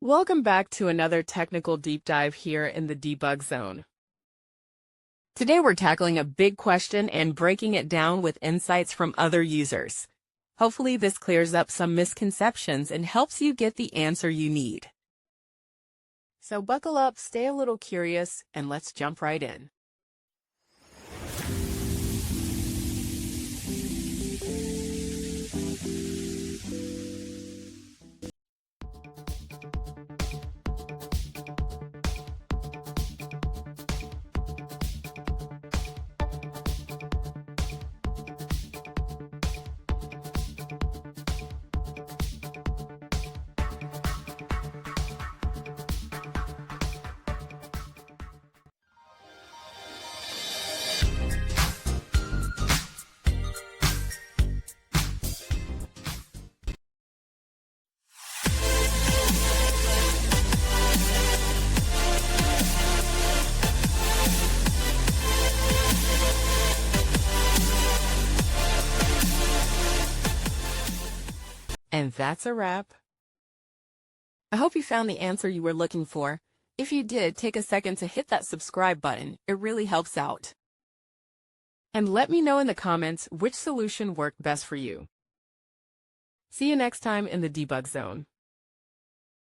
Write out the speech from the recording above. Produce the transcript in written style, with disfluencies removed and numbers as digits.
Welcome back to another technical deep dive here in the debug zone. Today we're tackling a big question and breaking it down with insights from other users. Hopefully this clears up some misconceptions and helps you get the answer you need. So buckle up, stay a little curious, and let's jump right in. And that's a wrap. I hope you found the answer you were looking for. If you did, take a second to hit that subscribe button. It really helps out. And let me know in the comments which solution worked best for you. See you next time in the debug zone.